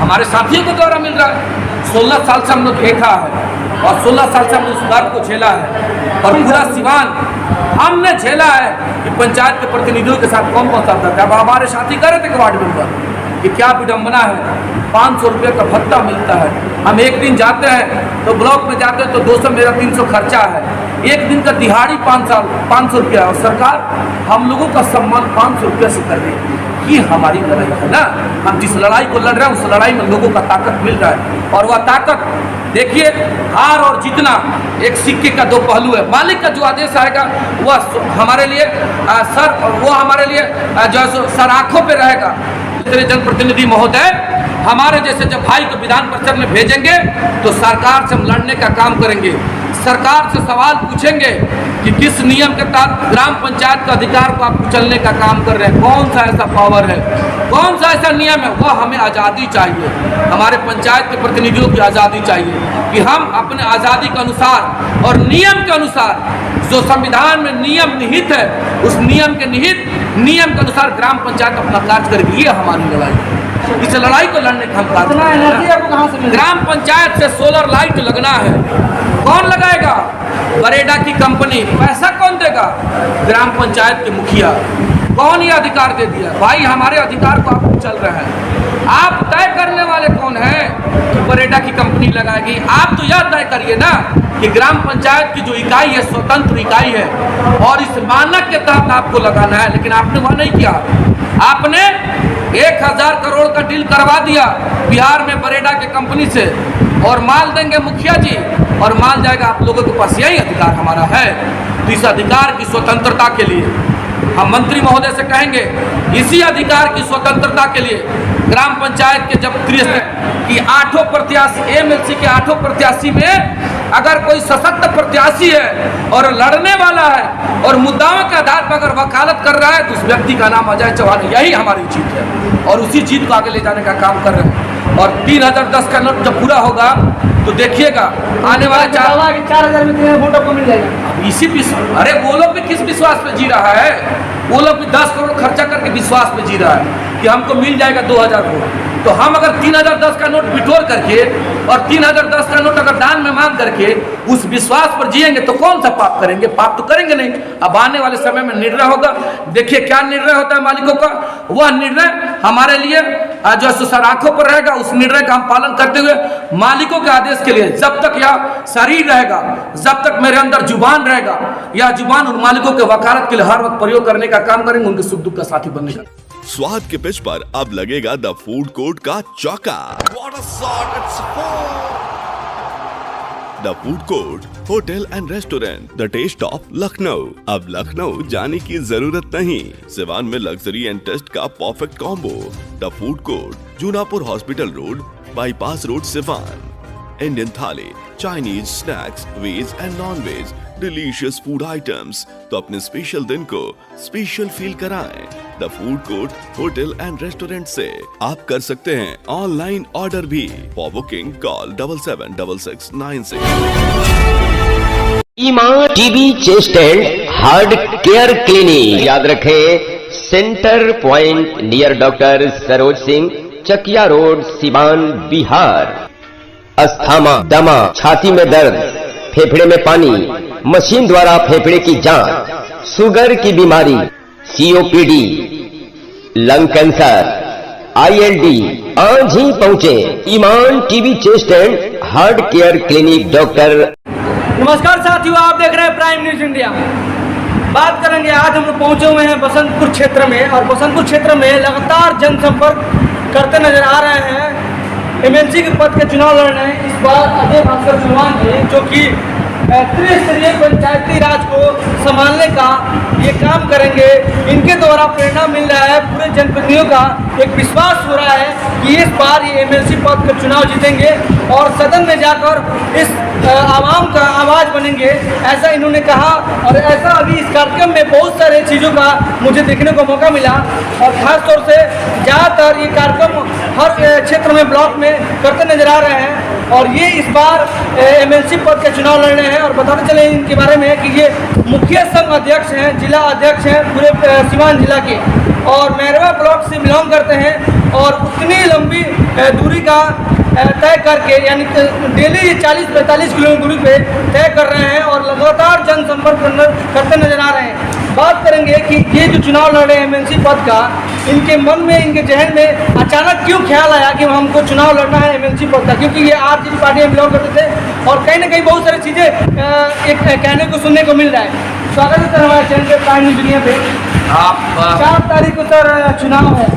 हमारे साथियों के द्वारा मिल रहा है। 16 साल से हम लोग देखा है और 16 साल से हमने उस बात को झेला है और पूरा सिवान हमने झेला है कि पंचायत के प्रतिनिधियों के साथ कौन कौन साथ था। अब हमारे साथी कह रहे थे कि वार्ड मेंबर कि क्या विडम्बना है, 500 रुपये का भत्ता मिलता है। हम एक दिन जाते हैं तो ब्लॉक में जाते हैं तो 200 मेरा 300 खर्चा है, एक दिन का दिहाड़ी 500 रुपया और सरकार हम लोगों का सम्मान 500 रुपये से कर रही है। ये हमारी लड़ाई है ना। हम जिस लड़ाई को लड़ रहे हैं उस लड़ाई में लोगों का ताकत मिल रहा है और वह ताकत देखिए, हार और जीतना एक सिक्के का दो पहलू है। मालिक का जो आदेश आएगा वह हमारे लिए वो हमारे लिए जो सर आँखों पे रहेगा। तेरे जनप्रतिनिधि महोदय हमारे जैसे जब भाई को विधान परिषद में भेजेंगे तो सरकार से हम लड़ने का काम करेंगे, सरकार से सवाल पूछेंगे कि किस नियम के तहत ग्राम पंचायत का अधिकार को आप कुचलने का काम कर रहे हैं, कौन सा ऐसा पावर है, कौन सा ऐसा नियम है। वह हमें आज़ादी चाहिए, हमारे पंचायत के प्रतिनिधियों की आज़ादी चाहिए कि हम अपने आज़ादी के अनुसार और नियम के अनुसार जो संविधान में नियम निहित है उस नियम के अनुसार ग्राम पंचायत अपना कार्य करेगी। ये हमारी लड़ाई है। इस लड़ाई को लड़ने का हम कार्य ग्राम पंचायत से सोलर लाइट लगना है, कौन लगाएगा? बरेडा की कंपनी। पैसा कौन देगा? ग्राम पंचायत के मुखिया। कौन ये अधिकार दे दिया? भाई हमारे अधिकार को आप चल रहे हैं, आप तय करने वाले कौन हैं कि बरेडा की कंपनी लगाएगी? आप तो यह तय करिए ना कि ग्राम पंचायत की जो इकाई है स्वतंत्र इकाई है और इस मानक के तहत आपको लगाना है। लेकिन आपने वह नहीं किया, आपने 1000 करोड़ का डील करवा दिया बिहार में बरेडा के कंपनी से और माल देंगे मुखिया जी और माल जाएगा आप लोगों के पास। यही अधिकार हमारा है। तो इस अधिकार की स्वतंत्रता के लिए हम मंत्री महोदय से कहेंगे, इसी अधिकार की स्वतंत्रता के लिए ग्राम पंचायत के जब कि 8 प्रत्याशी एमएलसी के 8 प्रत्याशी में अगर कोई सशक्त प्रत्याशी है और लड़ने वाला है और मुद्दाओं के आधार पर अगर वकालत कर रहा है तो उस व्यक्ति का नाम अजय चौहान है। यही हमारी जीत है और उसी जीत को आगे ले जाने का काम कर रहे हैं। और 3010 का नोट जब पूरा होगा तो देखिएगा आने वाले 4000 में वोट आपको मिल जाएगा। अब इसी अरे वो लोग भी किस विश्वास पे जी रहा है? वो लोग भी 10 करोड़ खर्चा करके विश्वास पे जी रहा है कि हमको मिल जाएगा 2000 वोट। तो हम अगर 3010 का नोट बिटोर करके और 3010 का नोट अगर दान में मांग करके उस विश्वास पर जिएंगे तो कौन सा पाप करेंगे? पाप तो करेंगे नहीं। अब आने वाले समय में निर्णय होगा, देखिए क्या निर्णय होता है मालिकों का। वह निर्णय हमारे लिए जो सर आंखों पर रहेगा, उस निर्णय का हम पालन करते हुए मालिकों के आदेश के लिए जब तक यह शरीर रहेगा, जब तक मेरे अंदर जुबान रहेगा, यह जुबान उन मालिकों के वकालत के लिए हर वक्त प्रयोग करने का काम करेंगे, उनके सुख दुख का साथी बनने का। स्वाद के पिच पर अब लगेगा द फूड कोर्ट का चौका। The food court hotel and restaurant, the taste of Lucknow. अब लखनऊ जाने की जरूरत नहीं, सिवान में लग्जरी एंड टेस्ट का perfect combo. The food court, Junapur hospital road, bypass road, Siwan. Indian thali, Chinese snacks, veg and non veg, delicious food items. तो अपने special दिन को स्पेशल फील कराएं the food court hotel and restaurant से। आप कर सकते हैं ऑनलाइन ऑर्डर भी। For booking call 776696। Iman TB chest and heart care clinic, याद रखें centre point near doctor Saroj Singh, Chakia road, Siwan, Bihar. अस्थमा, दमा, छाती में दर्द, फेफड़े में पानी, मशीन द्वारा फेफड़े की जांच, शुगर की बीमारी, सीओपीडी, लंग कैंसर, आईएलडी, आज ही पहुंचे Iman TB chest and heart care clinic doctor. नमस्कार साथियों, आप देख रहे हैं प्राइम न्यूज इंडिया। बात करेंगे, आज हम लोग पहुंचे हुए हैं बसंतपुर क्षेत्र में और बसंतपुर क्षेत्र में लगातार जनसंपर्क करते नजर आ रहे हैं। एमएलसी के पद के चुनाव लड़ रहे हैं इस बार अजय भास्कर चौहान जी, जो कि त्रिस्तरीय पंचायती राज को संभालने का ये काम करेंगे। इनके द्वारा प्रेरणा मिल रहा है, पूरे जनप्रतिनिधियों का एक विश्वास हो रहा है कि इस बार ये एमएलसी पद का चुनाव जीतेंगे और सदन में जाकर इस आवाम का आवाज़ बनेंगे, ऐसा इन्होंने कहा। और ऐसा अभी इस कार्यक्रम में बहुत सारे चीज़ों का मुझे देखने को मौका मिला और ख़ास तौर से ज़्यादातर ये कार्यक्रम हर क्षेत्र में ब्लॉक में करते नजर आ रहे हैं। और ये इस बार एमएलसी पद के चुनाव लड़ रहे हैं। और बताते चले इनके बारे में कि ये मुखिया संघ अध्यक्ष हैं, जिला अध्यक्ष हैं पूरे सिवान जिला के और मैरवा ब्लॉक से बिलोंग करते हैं और उतनी लंबी दूरी का तय करके, यानी डेली 40-45 किलोमीटर दूरी पे तय कर रहे हैं और लगातार जनसंपर्क करते नजर आ रहे हैं। बात करेंगे कि ये जो चुनाव लड़ रहे हैं एमएलसी पद का, इनके मन में, इनके जहन में अचानक क्यों ख्याल आया कि हमको चुनाव लड़ना है एमएलसी पद का? क्योंकि ये आरजेडी पार्टी में बिलोंग करते थे और कहीं ना कहीं बहुत सारी चीज़ें एक कहने को सुनने को मिल रहा है। स्वागत है सर हमारे चैनल पे, प्राइम न्यूज़ इंडिया पे। आप 4 तारीख को सर चुनाव है।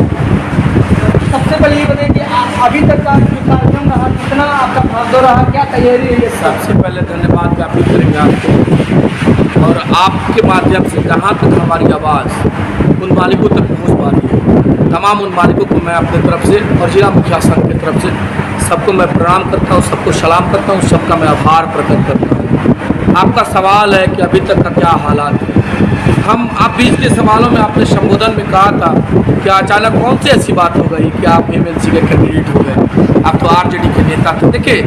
सबसे पहले ये बताइए कि अभी तक का जो कार्यक्रम रहा, कितना आपका भागदौड़ रहा, क्या तैयारी है? सबसे पहले धन्यवाद ज्ञापित करेंगे आपको, और आपके माध्यम से जहाँ तक हमारी आवाज़ उन मालिकों तक पहुँच पा रही है, तमाम उन मालिकों को मैं अपनी तरफ से और जिला मुखिया संघ की तरफ से सबको मैं प्रणाम करता हूँ, सबको सलाम करता हूँ, सबका मैं आभार प्रकट करता हूँ। आपका सवाल है कि अभी तक का क्या हालात है। हम आप बीच के सवालों में आपने संबोधन में कहा था कि अचानक कौन सी ऐसी बात हो गई कि आप एमएलसी के कैंडिडेट हो गए, आप तो आरजेडी के नेता थे। देखिए,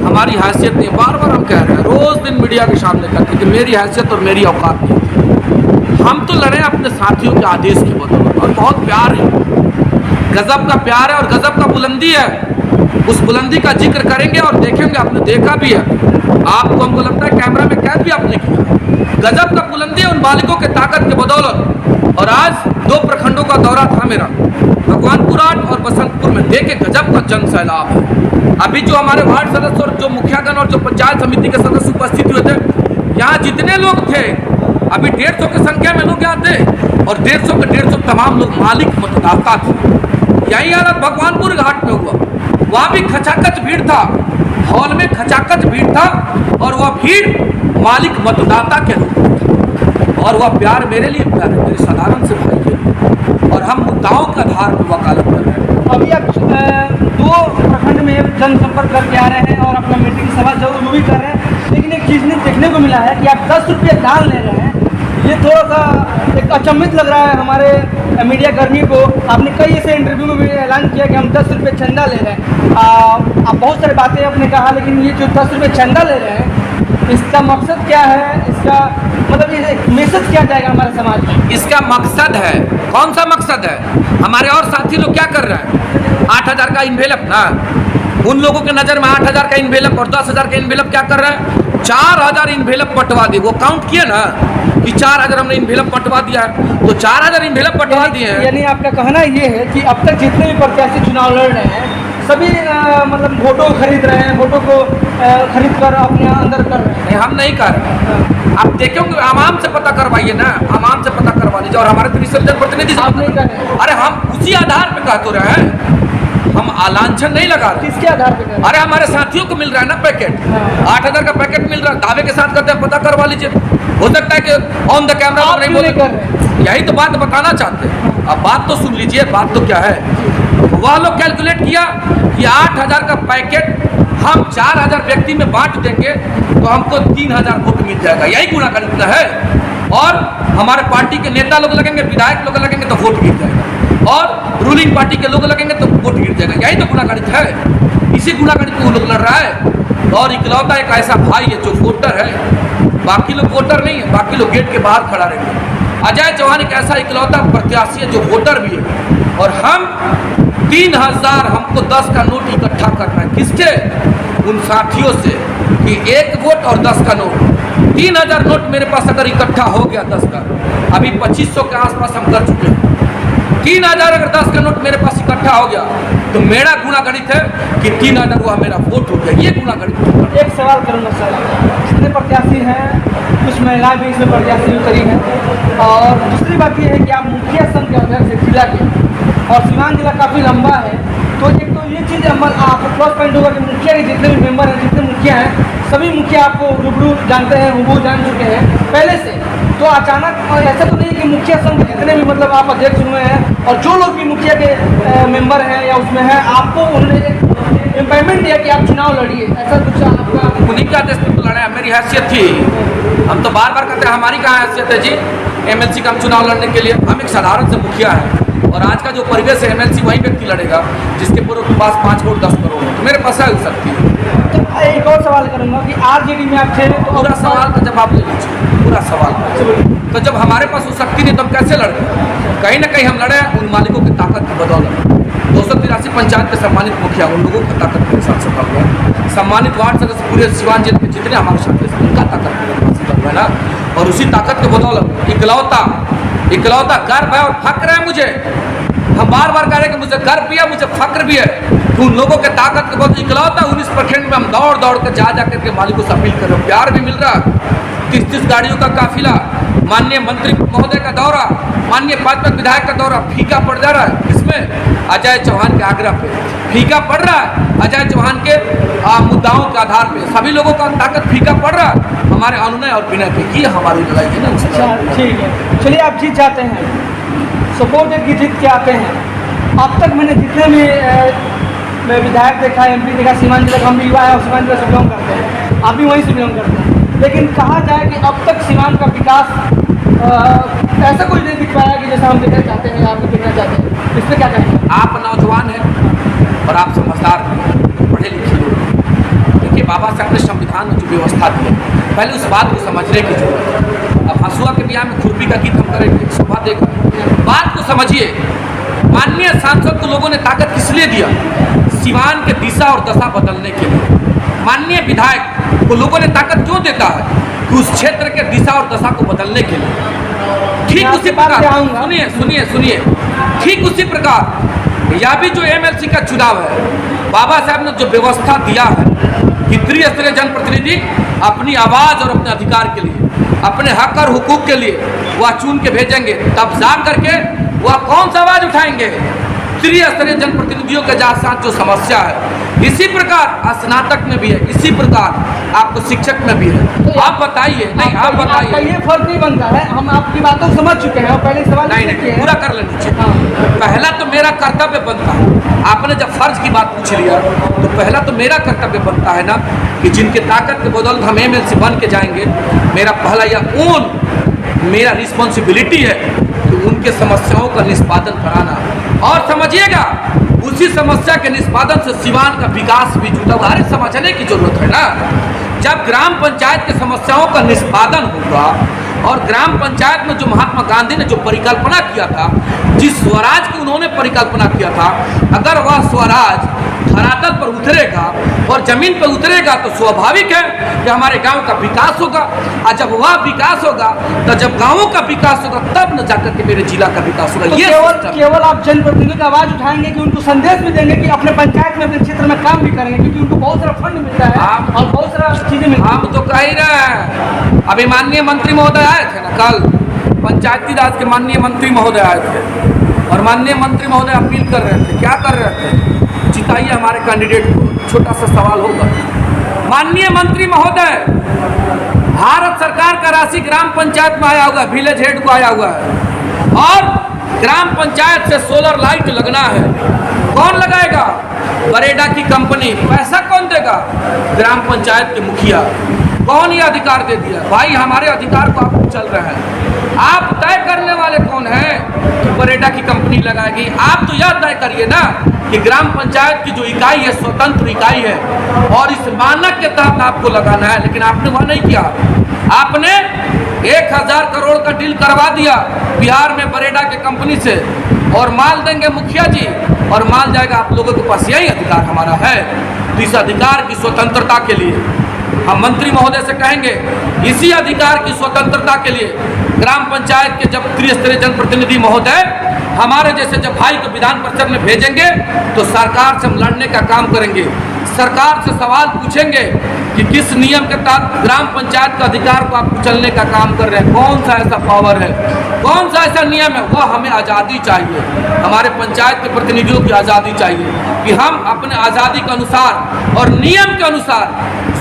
हमारी हैसियत नहीं, बार बार हम कह रहे हैं, रोज़ दिन मीडिया के सामने कहते हैं कि मेरी हैसियत और मेरी औकात नहीं थी। हम तो लड़े अपने साथियों के आदेश की बदौलत, और बहुत प्यार है, गजब का प्यार है और गजब का बुलंदी है। उस बुलंदी का जिक्र करेंगे और देखेंगे, आपने देखा भी है, आपको हमको लगता है कैमरा में कैद भी आपने किया। गजब का बुलंदी है उन मालिकों के ताकत के बदौलत। और आज 2 प्रखंडों का दौरा था मेरा, भगवानपुर 8 और बसंतपुर में, देखे गजब का जन सैलाब है। अभी जो हमारे वार्ड सदस्य और जो मुखियागण और जो पंचायत समिति के सदस्य उपस्थित हुए थे, यहाँ जितने लोग थे, अभी 150 की संख्या में लोग यहाँ थे, और 150 के 150 तमाम लोग मालिक मतदाता थे। यही हालत भगवानपुर घाट में हुआ, वहाँ भी खचाखच भीड़ था, हॉल में खचाखच भीड़ था, और वह भीड़ मालिक मतदाता के रूप में था। और वह प्यार मेरे लिए प्यार है, मेरे साधारण से भाई के लिए, और हम मुद्दाओं के आधार पर वकालत कर रहे हैं। अभी आप 2 प्रखंड में जनसंपर्क करके आ रहे हैं और अपना मीटिंग सभा जरूर भी कर रहे हैं, लेकिन एक चीज़ ने देखने को मिला है कि आप 10 रुपये दान ले रहे हैं। ये थोड़ा सा एक अचंभित लग रहा है हमारे मीडिया कर्मी को। आपने कई ऐसे इंटरव्यू में भी ऐलान किया कि हम 10 रुपये चंदा ले रहे हैं। आप बहुत सारी बातें आपने कहा, लेकिन ये जो 10 रुपये चंदा ले रहे हैं, इसका मकसद क्या है? इसका मतलब ये मैसेज क्या जाएगा हमारे समाज में? इसका मकसद है, कौन सा मकसद है? हमारे और साथी लोग क्या कर रहे हैं? 8,000 का इन्वेलप ना, उन लोगों के नज़र में 8,000 का इन्वेलप और 10,000 का इन्वेलप क्या कर रहे हैं? 4,000 इन्वेलप बंटवा दिए। वो काउंट किए ना कि 4,000 हमने इन्वेलप बंटवा दिया है, तो 4,000 इन्वेलप बंटवा दिए हैं। यानी आपका कहना ये है कि अब तक जितने भी प्रत्याशी चुनाव लड़ रहे हैं, सभी मतलब वोटों खरीद रहे हैं, वोटों को खरीद कर अपने अंदर कर रहे हैं? नहीं, हम नहीं कर रहे। आप देखेंगे, आवाम से पता करवाइए ना, आवाम से पता करवा लीजिए। और हमारे त्रिसर्जन प्रतिनिधि आप नहीं कर रहे? अरे हम उसी आधार पे कह तो रहे हैं, हम आलांछन नहीं लगा रहे। किसके आधार पे कर रहे हैं? अरे हमारे साथियों को मिल रहा है ना पैकेट, 8,000 का पैकेट मिल रहा है, दावे के साथ करते हैं, पता करवा लीजिए। हो सकता है कि ऑन द कैमरा आप नहीं कर रहे। यही तो बात बताना चाहते हैं। अब बात तो सुन लीजिए, बात तो क्या है, वह लोग कैलकुलेट किया कि 8,000 का पैकेट हम 4,000 व्यक्ति में बांट देंगे तो हमको 3,000 वोट मिल जाएगा। यही गुणा गणित है। और हमारे पार्टी के नेता लोग लगेंगे, विधायक लोग लगेंगे तो वोट गिर जाएगा, और रूलिंग पार्टी के लोग लगेंगे तो वोट गिर जाएगा। यही तो गुणा गणित है। इसी गुणा गणित को वो लोग लड़ रहा है। और इकलौता एक ऐसा भाई है जो वोटर है, बाकी लोग वोटर नहीं है, बाकी लोग गेट के बाहर खड़ा रहेंगे। अजय चौहान एक ऐसा इकलौता प्रत्याशी है जो वोटर भी है। और हम 3,000 हमको 10 का नोट इकट्ठा करना है। किसके? उन साथियों से कि 1 वोट और 10 का नोट, 3,000 नोट मेरे पास अगर इकट्ठा हो गया 10 का, अभी 2,500 के आसपास हम कर चुके हैं। 3,000 अगर 10 का नोट मेरे पास इकट्ठा हो गया तो मेरा गुणा गणित है कि 3,000 हुआ मेरा वोट हो गया। ये गुणा गणित। एक सवाल करूँगा सर, जितने प्रत्याशी हैं, कुछ महिलाएं भी इसमें प्रत्याशी उतरी हैं, और दूसरी बात ये है कि आप मुखिया संघ के अध्यक्ष से जिला के, और सीवान जिला काफ़ी लंबा है, तो एक तो ये चीज़ आपको प्लस पॉइंट होगा कि मुखिया के जितने भी मेंबर हैं, जितने मुखिया हैं, सभी मुखिया आपको रूबरू जानते हैं, हुबहू जान चुके हैं पहले से। तो अचानक ऐसा तो नहीं है कि मुखिया संघ जितने भी मतलब आप अध्यक्ष हुए हैं और जो लोग भी मुखिया के मेंबर हैं या उसमें हैं, आपको उन्होंने एम्पावरमेंट दिया कि आप चुनाव लड़िए, ऐसा कुछ आपका? उन्हीं के आदेश पर तो लड़े। मेरी हैसियत थी, हम तो बार बार कहते हैं हमारी कहाँ हैसियत है जी एमएलसी का हम चुनाव लड़ने के लिए? हम एक साधारण से मुखिया हैं, और आज का जो परिवेश है, एमएलसी वही व्यक्ति लड़ेगा जिसके पास 5 करोड़ 10 करोड़ हो। तो मेरे पास आ सकती है। तो एक और सवाल करूँगा कि आरजेडी में आप थे तो पूरा सवाल का जवाब ले लीजिए, पूरा सवाल। तो जब हमारे पास वो शक्ति नहीं तो हम कैसे लड़ते? कहीं ना कहीं हम लड़े हैं उन मालिकों की ताकत की बदौलत। 283 पंचायत के सम्मानित मुखिया उन लोगों की ताकत के साथ सफल हुआ है। सम्मानित वार्ड सदस्य पूरे सिवान जिले के जितने हमारे साथ हैं उनका ताकत के साथ सफल हुआ है ना। और उसी ताकत के बदौलत इकलौता गर्व है और फक्र है मुझे। हम बार बार कह रहे हैं कि मुझे गर्व भी है, मुझे फक्र भी है कि उन लोगों के ताकत के बहुत इकलौता 19 प्रखंड में हम दौड़ दौड़ कर जा करके मालिकों से अपील कर रहे हैं। प्यार भी मिल रहा है। 30 गाड़ियों का काफिला, माननीय मंत्री महोदय का दौरा, माननीय पांच विधायक का दौरा फीका पड़ जा रहा है। इसमें अजय चौहान के आग्रह पे फीका पड़ रहा है। अजय चौहान के मुद्दाओं के आधार पे सभी लोगों का ताकत फीका पड़ रहा है हमारे अनुनय और विनय पे। ये हमारी लड़ाई है ना। अच्छा ठीक है, चलिए आप जीत जाते हैं, सपोज की जीत के आते हैं। अब तक मैंने जितने भी मैं विधायक देखा, MP देखा, सीमांत जिले का हम भी युवा है और सीमांत जिले से बिलोंग करते हैं, आप भी वहीं से बिलोंग करते हैं। लेकिन कहा जाए कि अब तक सीमांत का विकास ऐसा कोई नहीं दिख पाया कि जैसा हम देखना चाहते हैं, आप भी देखना चाहते हैं। इस पर क्या कहेंगे? आप नौजवान हैं और आप समझदार हैं, पढ़े लिखे लोग। देखिए बाबा साहब ने संविधान में जो व्यवस्था दी है, पहले उस बात को समझने की जरूरत है। अब हंसुआ के ब्याह में खुरपी का गीत हम करेंगे, शोभा देकर बात को समझिए। माननीय सांसद को लोगों ने ताकत किस लिए दिया? सिवान के दिशा और दशा बदलने के लिए। माननीय विधायक को लोगों ने ताकत क्यों देता है? कि उस क्षेत्र के दिशा और दशा को बदलने के लिए। ठीक उसी प्रकार सुनिए ठीक उसी प्रकार या भी जो MLC का चुनाव है, बाबा साहब ने जो व्यवस्था दिया है कि त्रिस्तरीय जनप्रतिनिधि अपनी आवाज़ और अपने अधिकार के लिए, अपने हक और हुकूक के लिए वह चुन के भेजेंगे, तब जा करके वह कौन सा आवाज़ उठाएंगे? त्रिस्तरीय जनप्रतिनिधियों के साथ जो समस्या है, इसी प्रकार स्नातक में भी है, इसी प्रकार आपको शिक्षक में भी है। तो आप बताइए। नहीं आप बताइए। ये फर्क नहीं बनता है, हम आपकी बातों को समझ चुके हैं और पहले सवाल नहीं पूरा कर लेना चाहिए। हाँ। पहला तो मेरा कर्तव्य बनता है, आपने जब फर्ज की बात पूछ लिया तो पहला तो मेरा कर्तव्य बनता है ना कि जिनके ताकत के बदौलत हम MLC बन के जाएंगे, मेरा पहला या मेरा रिस्पॉन्सिबिलिटी है कि उनके समस्याओं का निष्पादन कराना। और समझिएगा उसी समस्या के निष्पादन से सिवान का विकास भी जुड़ा हुआ है। समझने की जरूरत है ना। जब ग्राम पंचायत के समस्याओं का निष्पादन होगा और ग्राम पंचायत में जो महात्मा गांधी ने जो परिकल्पना किया था, जिस स्वराज की उन्होंने परिकल्पना किया था, अगर वह स्वराज धरातल पर उतरेगा और जमीन पर उतरेगा तो स्वाभाविक है कि हमारे गांव का विकास होगा। और जब वह विकास होगा तो जब गांवों का विकास होगा तब न जाकर के मेरे जिला का विकास होगा। तो ये केवल आप जनप्रतिनिधियों की आवाज़ उठाएंगे कि उनको संदेश भी देंगे कि अपने पंचायत में अपने क्षेत्र में काम भी करेंगे, क्योंकि उनको बहुत सारा फंड मिलता है और बहुत सारा चीज़ें मिलती हैं। हम तो कह ही रहे हैं। अभी माननीय मंत्री महोदय आए थे ना कल, पंचायती राज के माननीय मंत्री महोदय आए थे और माननीय मंत्री महोदय अपील कर रहे थे। क्या कर रहे थे? जिताइए हमारे कैंडिडेट को। छोटा सा सवाल होगा, माननीय मंत्री महोदय, भारत सरकार का राशि ग्राम पंचायत में आया हुआ है, विलेज हेड को आया हुआ है और ग्राम पंचायत से सोलर लाइट लगना है। कौन लगाएगा? बरेडा की कंपनी। पैसा कौन देगा? ग्राम पंचायत के मुखिया। कौन ये अधिकार दे दिया? भाई हमारे अधिकार को आप चल रहे हैं, आप तय करने वाले कौन हैं कि बरेडा की कंपनी लगाएगी? आप तो यह तय करिए ना कि ग्राम पंचायत की जो इकाई है स्वतंत्र इकाई है और इस मानक के तहत आपको लगाना है। लेकिन आपने वह नहीं किया। आपने 1000 करोड़ का डील करवा दिया बिहार में बरेडा के कंपनी से और माल देंगे मुखिया जी और माल जाएगा आप लोगों के पास। यही अधिकार हमारा है। तो इस अधिकार की स्वतंत्रता के लिए हम मंत्री महोदय से कहेंगे, इसी अधिकार की स्वतंत्रता के लिए ग्राम पंचायत के जब त्रिस्तरीय जनप्रतिनिधि महोदय हमारे जैसे जब भाई को विधान परिषद में भेजेंगे तो सरकार से हम लड़ने का काम करेंगे। सरकार से सवाल पूछेंगे कि किस नियम के तहत ग्राम पंचायत का अधिकार को आप कुचलने का काम कर रहे हैं, कौन सा ऐसा पावर है, कौन सा ऐसा नियम है। वह हमें आज़ादी चाहिए, हमारे पंचायत के प्रतिनिधियों की आज़ादी चाहिए कि हम अपने आज़ादी के अनुसार और नियम के अनुसार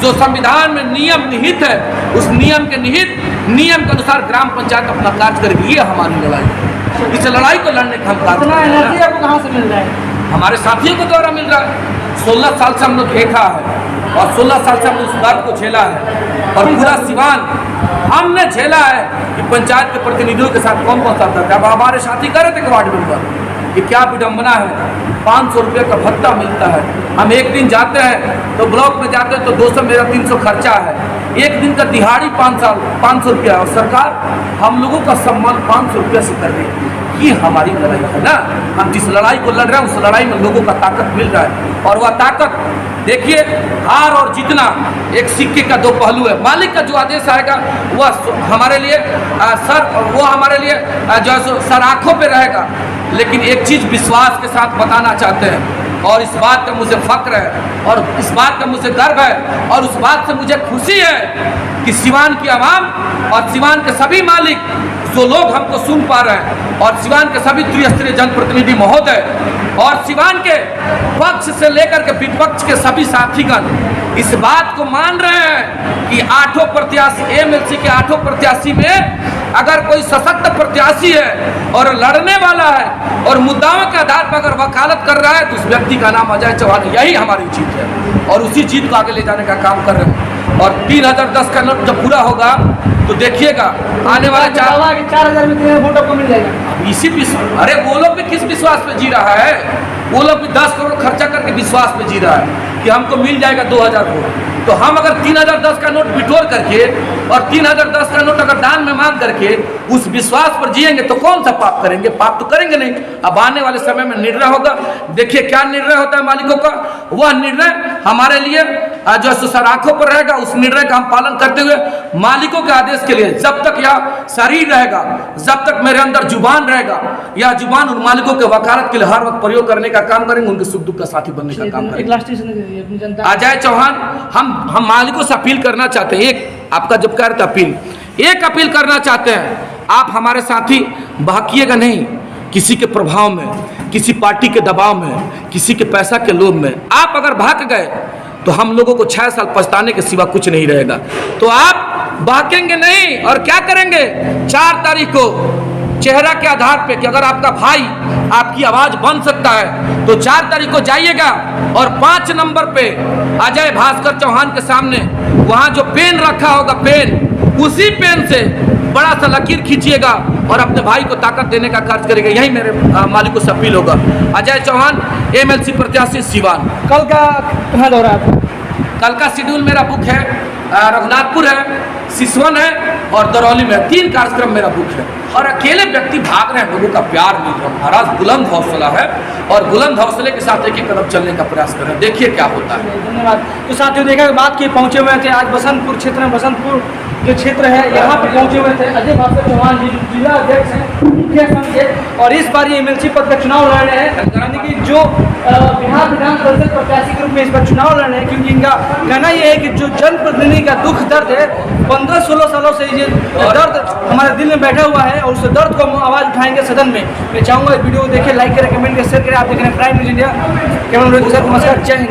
जो संविधान में नियम निहित है उस नियम के अनुसार ग्राम पंचायत अपना कार्य करेगी। ये हमारी लड़ाई है। इस लड़ाई को लड़ने का हम कार्य एनर्जी आपको कहाँ से मिल रहा है? हमारे साथियों के द्वारा मिल रहा है। 16 साल से हम लोग देखा है और 16 साल से हमने उस दर्द को झेला है और पूरा सिवान हमने झेला है कि पंचायत के प्रतिनिधियों के साथ कौन कौन सा दर्द है। अब हमारे साथी कह रहे थे कि वार्ड मेंबर कि क्या विडम्बना है, 500 रुपये का भत्ता मिलता है। हम एक दिन जाते हैं तो ब्लॉक में जाते हैं तो 200 मेरा 300 खर्चा है, एक दिन का दिहाड़ी 500 रुपया और सरकार हम लोगों का सम्मान 500 रुपये से कर रही है। ये हमारी लड़ाई है ना। हम जिस लड़ाई को लड़ रहे हैं उस लड़ाई में लोगों का ताकत मिल रहा है, और वह ताकत देखिए, हार और जीतना एक सिक्के का दो पहलू है। मालिक का जो आदेश आएगा वह हमारे लिए वो हमारे लिए जो है सर आंखों पे रहेगा। लेकिन एक चीज़ विश्वास के साथ बताना चाहते हैं, और इस बात का मुझे फक्र है, और इस बात का मुझे गर्व है, और उस बात से मुझे खुशी है कि सिवान की आवाम और सिवान के सभी मालिक जो लोग हमको सुन पा रहे हैं, और सिवान के सभी त्रिस्तरीय जनप्रतिनिधि महोदय, और सिवान के पक्ष से लेकर के विपक्ष के सभी साथीगण इस बात को मान रहे हैं कि 8 प्रत्याशी एमएलसी के 8 प्रत्याशी में अगर कोई सशक्त प्रत्याशी है और लड़ने वाला है और मुद्दाओं के आधार पर अगर वकालत कर रहा है तो उस व्यक्ति का नाम अजय चौहान। यही हमारी जीत है, और उसी जीत को आगे ले जाने का काम कर रहे हैं। और 3010 का नोट जब पूरा होगा तो देखिएगा आने वाले 4000 में वोट आपको मिल जाएगा। इसी अरे वो लोग भी किस विश्वास पे जी रहा है? वो लोग भी 10 करोड़ खर्चा करके विश्वास पे जी रहा है कि हमको मिल जाएगा 2000 वोट। तो हम अगर 3010 का नोट बिटोर करके और 3010 का नोट अगर दान में मांग करके उस विश्वास पर जिएंगे तो कौन सा पाप करेंगे? पाप तो करेंगे नहीं। अब आने वाले समय में निर्णय होगा, देखिए क्या निर्णय होता है मालिकों का। वह निर्णय हमारे लिए जो सर आंखों पर रहेगा, उस निर्णय का हम पालन करते हुए मालिकों के आदेश के लिए जब तक यह शरीर रहेगा, जब तक मेरे अंदर जुबान रहेगा, यह जुबान उन मालिकों के वकालत के लिए हर वक्त प्रयोग करने का काम करेंगे, उनके सुख दुख का साथी बनने का काम करेंगे। अजय चौहान, हम मालिकों से अपील करना चाहते हैं, एक आपका जब कह रहे थे अपील, एक अपील करना चाहते हैं, आप हमारे साथी बहकिएगा नहीं किसी के प्रभाव में, किसी पार्टी के दबाव में, किसी के पैसा के लोभ में। आप अगर भाग गए तो हम लोगों को 6 साल पछताने के सिवा कुछ नहीं रहेगा। तो आप बहकेंगे नहीं और क्या करेंगे? 4 तारीख को चेहरा के आधार पे कि अगर आपका भाई आपकी आवाज बन सकता है तो 4 तारीख को जाइएगा और 5 नंबर पे अजय भास्कर चौहान के सामने वहां जो पेन रखा होगा, पेन, उसी पेन से बड़ा सा लकीर खींचिएगा और अपने भाई को ताकत देने का कार्य करेगा। यही मेरे मालिकों से अपील होगा। अजय चौहान, एमएलसी प्रत्याशी सिवान। कल का कहाँ दौरा है? कल का शेड्यूल मेरा बुक है, रघुनाथपुर है, सिसवन है और दरौली में 3 कार्यक्रम मेरा बुक है। और अकेले व्यक्ति भाग रहे हैं, लोगों का प्यार मिल रहा है। महाराज बुलंद हौसला है और बुलंद हौसले के साथ एक कदम चलने का प्रयास कर रहे हैं। देखिए क्या होता है। धन्यवाद। तो साथियों, देखा बात की पहुंचे हुए थे आज बसंतपुर क्षेत्र में, बसंतपुर जो क्षेत्र है यहाँ पे पहुंचे हुए थे अजय भास्कर चौहान जी, जिला अध्यक्ष हैं मुखिया संघ के, और इस बार ये एमएलसी पद का चुनाव लड़ रहे हैं, यानी कि जो बिहार विधान परिषद प्रत्याशी के रूप में इस बार चुनाव लड़ रहे हैं। क्योंकि इनका कहना ये है कि जो जनप्रतिनिधि का दुख दर्द है, 15-16 सालों से ये दर्द हमारे दिल में बैठा हुआ है और उस दर्द को हम आवाज़ उठाएंगे सदन में। मैं चाहूँगा वीडियो को देखें, लाइक करें, कमेंट करें, शेयर करें। आप देख रहे हैं prime news India. Camera man नमस्कार, जय हिंद।